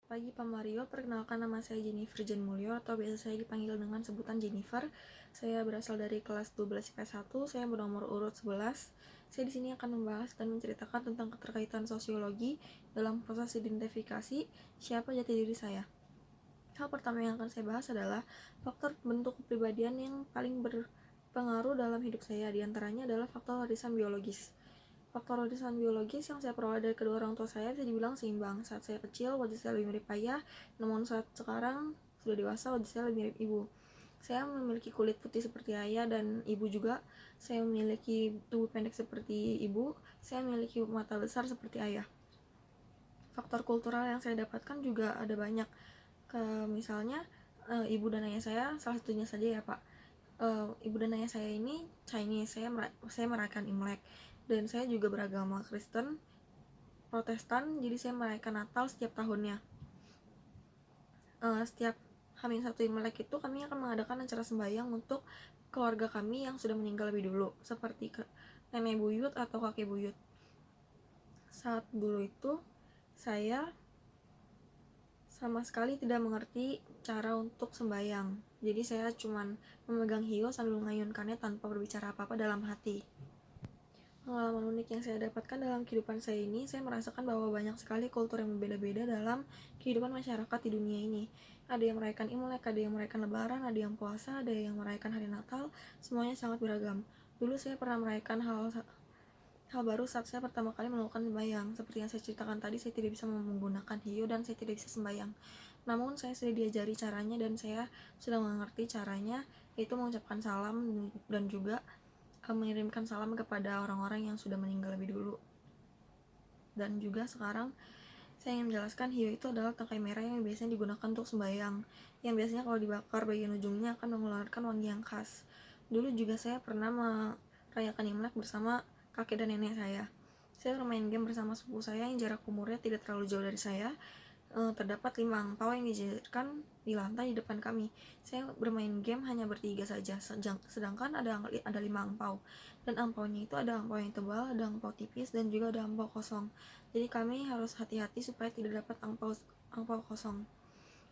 Pagi Pak Mario, perkenalkan nama saya Jennifer Jen Mulyo atau biasa saya dipanggil dengan sebutan Jennifer. Saya berasal dari kelas 12 IPS 1, saya bernomor urut 11. Saya di sini akan membahas dan menceritakan tentang keterkaitan sosiologi dalam proses identifikasi siapa jati diri saya. Hal pertama yang akan saya bahas adalah faktor bentuk kepribadian yang paling berpengaruh dalam hidup saya. Di antaranya adalah faktor warisan biologis. Faktor warisan biologis yang saya peroleh dari kedua orang tua saya bisa dibilang seimbang. Saat saya kecil, wajah saya lebih mirip ayah, namun saat sekarang sudah dewasa, wajah saya lebih mirip ibu. Saya memiliki kulit putih seperti ayah dan ibu juga. Saya memiliki tubuh pendek seperti ibu. Saya memiliki mata besar seperti ayah. Faktor kultural yang saya dapatkan juga ada banyak. Misalnya, ibu dan ayah saya, salah satunya saja ya Pak. Ibu dan ayah saya ini Chinese, saya merayakan Imlek, dan saya juga beragama Kristen Protestan, jadi saya merayakan Natal setiap tahunnya. Setiap H-1 Imlek itu kami akan mengadakan acara sembahyang untuk keluarga kami yang sudah meninggal lebih dulu, seperti nenek buyut atau kakek buyut. Saat dulu itu saya sama sekali tidak mengerti cara untuk sembahyang, jadi saya cuman memegang hiyo sambil mengayunkannya tanpa berbicara apa-apa dalam hati. Pengalaman unik yang saya dapatkan dalam kehidupan saya ini, saya merasakan bahwa banyak sekali kultur yang berbeda-beda dalam kehidupan masyarakat di dunia ini. Ada yang merayakan Imlek, ada yang merayakan Lebaran, ada yang puasa, ada yang merayakan hari Natal, semuanya sangat beragam. Dulu saya pernah merayakan hal baru saat saya pertama kali melakukan sembahyang. Seperti yang saya ceritakan tadi, saya tidak bisa menggunakan hiyo dan saya tidak bisa sembahyang. Namun saya sudah diajari caranya dan saya sudah mengerti caranya, yaitu mengucapkan salam dan juga mengirimkan salam kepada orang-orang yang sudah meninggal lebih dulu. Dan juga sekarang saya ingin menjelaskan hiyo itu adalah tangkai merah yang biasanya digunakan untuk sembahyang, yang biasanya kalau dibakar bagian ujungnya akan mengeluarkan wangi yang khas. Dulu juga saya pernah merayakan Imlek bersama kakek dan nenek saya. Saya bermain game bersama sepupu saya yang jarak umurnya tidak terlalu jauh dari saya. Terdapat 5 angpau yang dijajarkan di lantai di depan kami. Saya bermain game hanya bertiga saja, sedangkan ada 5 angpau. Dan angpaunya itu ada angpau yang tebal, ada angpau tipis, dan juga ada angpau kosong. Jadi kami harus hati-hati supaya tidak dapat angpau kosong.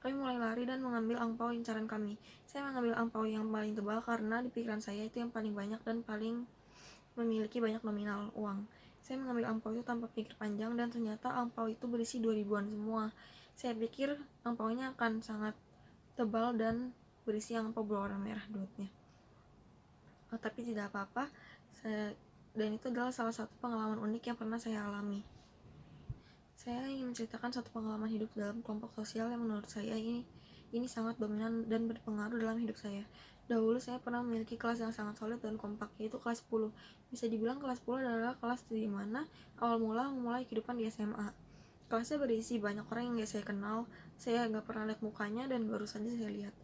Kami mulai lari dan mengambil angpau incaran kami. Saya mengambil angpau yang paling tebal karena di pikiran saya itu yang paling banyak dan paling memiliki banyak nominal uang. Saya mengambil angpau itu tanpa pikir panjang dan ternyata angpau itu berisi 2000-an semua. Saya pikir angpaunya akan sangat tebal dan berisi angpau berwarna merah duitnya. Tapi tidak apa-apa. Dan itu adalah salah satu pengalaman unik yang pernah saya alami. Saya ingin menceritakan satu pengalaman hidup dalam kelompok sosial yang menurut saya ini sangat dominan dan berpengaruh dalam hidup saya. Dahulu saya pernah memiliki kelas yang sangat solid dan kompak, yaitu kelas 10. Bisa dibilang kelas 10 adalah kelas di mana awal mula memulai kehidupan di SMA. Kelasnya berisi banyak orang yang gak saya kenal, saya gak pernah lihat mukanya dan baru saja saya lihat.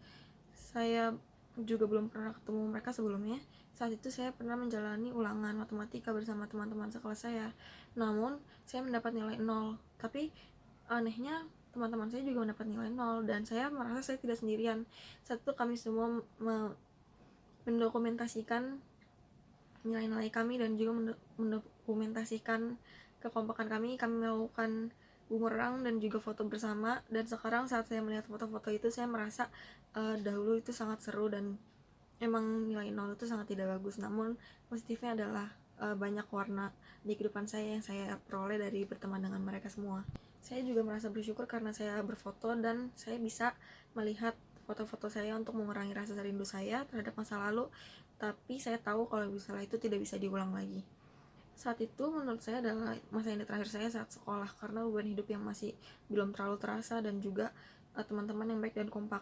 Saya juga belum pernah ketemu mereka sebelumnya. Saat itu saya pernah menjalani ulangan matematika bersama teman-teman sekelas saya. Namun, saya mendapat nilai 0. Tapi anehnya teman-teman saya juga mendapat nilai 0 dan saya merasa saya tidak sendirian. Saat itu kami semua mendokumentasikan nilai-nilai kami dan juga mendokumentasikan kekompakan kami melakukan bumerang dan juga foto bersama. Dan sekarang saat saya melihat foto-foto itu, saya merasa dahulu itu sangat seru dan emang nilai 0 itu sangat tidak bagus. Namun positifnya adalah banyak warna di kehidupan saya yang saya peroleh dari berteman dengan mereka semua. Saya juga merasa bersyukur karena saya berfoto dan saya bisa melihat foto-foto saya untuk mengurangi rasa rindu saya terhadap masa lalu. Tapi saya tahu kalau misalnya itu tidak bisa diulang lagi. Saat itu menurut saya adalah masa yang terakhir saya saat sekolah, karena beban hidup yang masih belum terlalu terasa dan juga teman-teman yang baik dan kompak.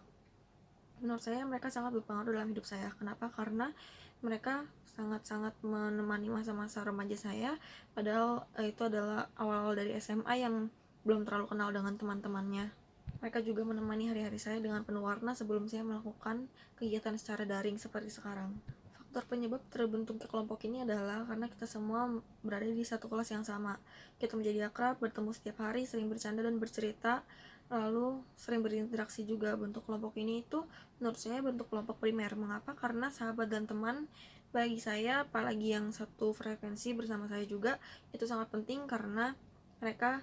Menurut saya mereka sangat berpengaruh dalam hidup saya. Kenapa? Karena mereka sangat-sangat menemani masa-masa remaja saya, padahal itu adalah awal dari SMA yang belum terlalu kenal dengan teman-temannya. Mereka juga menemani hari-hari saya dengan penuh warna sebelum saya melakukan kegiatan secara daring seperti sekarang. Faktor penyebab terbentuknya kelompok ini adalah karena kita semua berada di satu kelas yang sama. Kita menjadi akrab, bertemu setiap hari, sering bercanda dan bercerita, lalu sering berinteraksi juga. Bentuk kelompok ini itu menurut saya bentuk kelompok primer. Mengapa? Karena sahabat dan teman bagi saya, apalagi yang satu frekuensi bersama saya juga, itu sangat penting karena mereka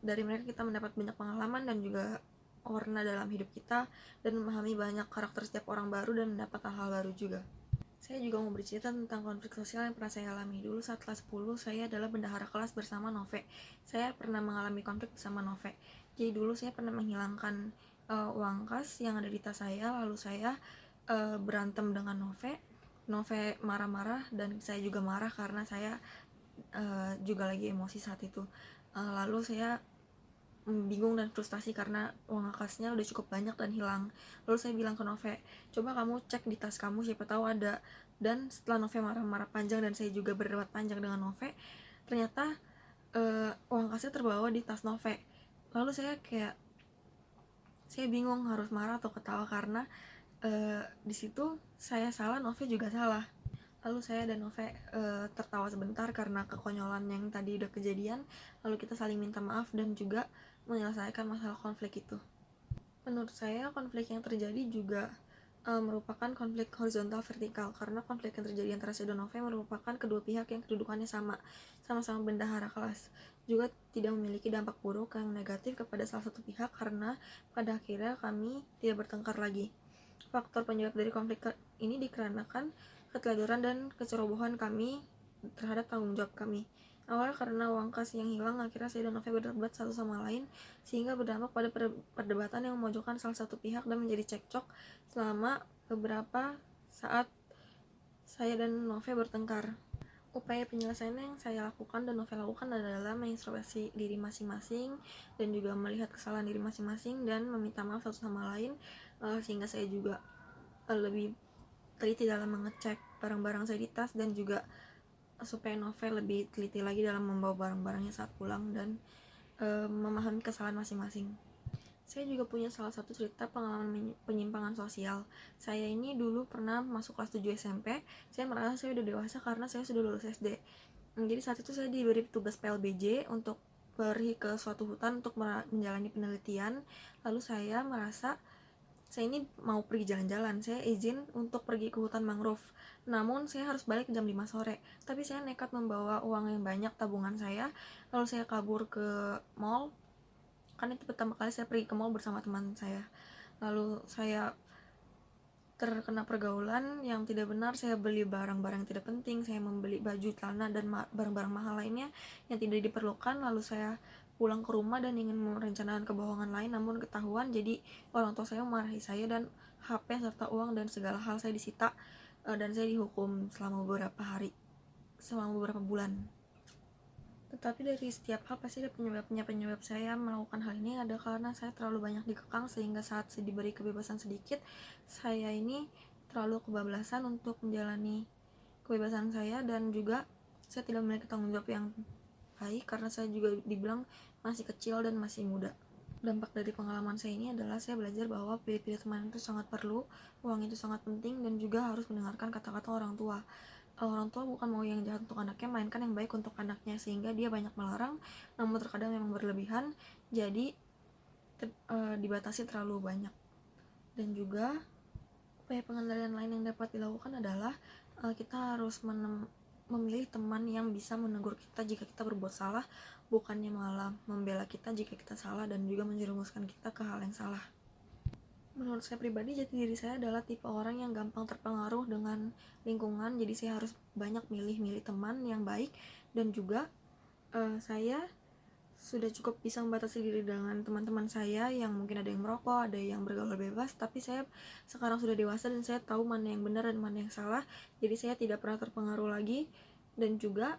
dari mereka kita mendapat banyak pengalaman dan juga warna dalam hidup kita, dan memahami banyak karakter setiap orang baru dan mendapat hal-hal baru juga. Saya juga mau bercerita tentang konflik sosial yang pernah saya alami. Dulu saat kelas 10, saya adalah bendahara kelas bersama Nove. Saya pernah mengalami konflik bersama Nove. Jadi dulu saya pernah menghilangkan uang kas yang ada di tas saya, lalu saya berantem dengan Nove. Nove marah-marah dan saya juga marah karena saya juga lagi emosi saat itu. Lalu saya bingung dan frustasi karena uang kasnya udah cukup banyak dan hilang. Lalu saya bilang ke Nove, coba kamu cek di tas kamu, siapa tahu ada. Dan setelah Nove marah-marah panjang dan saya juga berdebat panjang dengan Nove, ternyata uang kasnya terbawa di tas Nove. Lalu saya bingung harus marah atau ketawa karena di situ saya salah, Nove juga salah. Lalu saya dan Nove tertawa sebentar karena kekonyolan yang tadi udah kejadian. Lalu kita saling minta maaf dan juga menyelesaikan masalah konflik itu. Menurut saya konflik yang terjadi juga merupakan konflik horizontal vertikal, karena konflik yang terjadi antara saya dan Nove merupakan kedua pihak yang kedudukannya sama-sama bendahara kelas, juga tidak memiliki dampak buruk yang negatif kepada salah satu pihak karena pada akhirnya kami tidak bertengkar lagi. Faktor penyebab dari konflik ini dikarenakan keteledoran dan kecerobohan kami terhadap tanggung jawab kami. Awalnya karena uang kas yang hilang, akhirnya saya dan Nove berdebat satu sama lain sehingga berdampak pada perdebatan yang memojokkan salah satu pihak dan menjadi cekcok selama beberapa saat saya dan Nove bertengkar. Upaya penyelesaian yang saya lakukan dan Nove lakukan adalah mengintrospeksi diri masing-masing dan juga melihat kesalahan diri masing-masing dan meminta maaf satu sama lain, sehingga saya juga lebih teliti dalam mengecek barang-barang saya di tas dan juga supaya Nove lebih teliti lagi dalam membawa barang-barangnya saat pulang dan memahami kesalahan masing-masing. Saya juga punya salah satu cerita pengalaman penyimpangan sosial. Saya ini dulu pernah masuk kelas 7 SMP. Saya merasa saya udah dewasa karena saya sudah lulus SD. Jadi saat itu saya diberi tugas PLBJ untuk pergi ke suatu hutan untuk menjalani penelitian. Lalu saya merasa saya ini mau pergi jalan-jalan. Saya izin untuk pergi ke hutan mangrove. Namun saya harus balik jam 5 sore. Tapi saya nekat membawa uang yang banyak, tabungan saya. Lalu saya kabur ke mall. Kan itu pertama kali saya pergi ke mall bersama teman saya. Lalu saya terkena pergaulan yang tidak benar. Saya beli barang-barang yang tidak penting. Saya membeli baju, celana, dan barang-barang mahal lainnya yang tidak diperlukan. Lalu saya pulang ke rumah dan ingin merencanakan kebohongan lain, namun ketahuan. Jadi orang tua saya memarahi saya dan HP serta uang dan segala hal saya disita, dan saya dihukum selama beberapa bulan. Tetapi dari setiap hal pasti ada penyebab saya melakukan hal ini ada karena saya terlalu banyak dikekang, sehingga saat saya diberi kebebasan sedikit, saya ini terlalu kebablasan untuk menjalani kebebasan saya, dan juga saya tidak memiliki tanggung jawab yang baik karena saya juga dibilang masih kecil dan masih muda. Dampak dari pengalaman saya ini adalah saya belajar bahwa pilih-pilih teman itu sangat perlu, uang itu sangat penting, dan juga harus mendengarkan kata-kata orang tua. Orang tua bukan mau yang jahat untuk anaknya, melainkan yang baik untuk anaknya, sehingga dia banyak melarang, namun terkadang memang berlebihan, jadi dibatasi terlalu banyak. Dan juga upaya pengendalian lain yang dapat dilakukan adalah kita harus memilih teman yang bisa menegur kita jika kita berbuat salah, bukannya malah membela kita jika kita salah dan juga menjerumuskan kita ke hal yang salah. Menurut saya pribadi, jati diri saya adalah tipe orang yang gampang terpengaruh dengan lingkungan, jadi saya harus banyak milih teman yang baik, dan juga saya sudah cukup bisa membatasi diri dengan teman-teman saya yang mungkin ada yang merokok, ada yang bergaul bebas, tapi saya sekarang sudah dewasa dan saya tahu mana yang benar dan mana yang salah, jadi saya tidak pernah terpengaruh lagi. Dan juga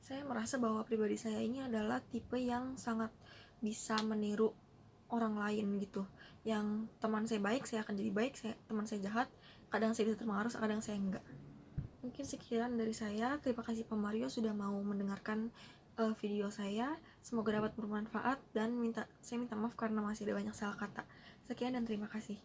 saya merasa bahwa pribadi saya ini adalah tipe yang sangat bisa meniru orang lain gitu. Yang teman saya baik, saya akan jadi baik, teman saya jahat, kadang saya bisa terpengaruh, kadang saya enggak. Mungkin sekian dari saya. Terima kasih Pak Mario sudah mau mendengarkan video saya. Semoga dapat bermanfaat dan saya minta maaf karena masih ada banyak salah kata. Sekian dan terima kasih.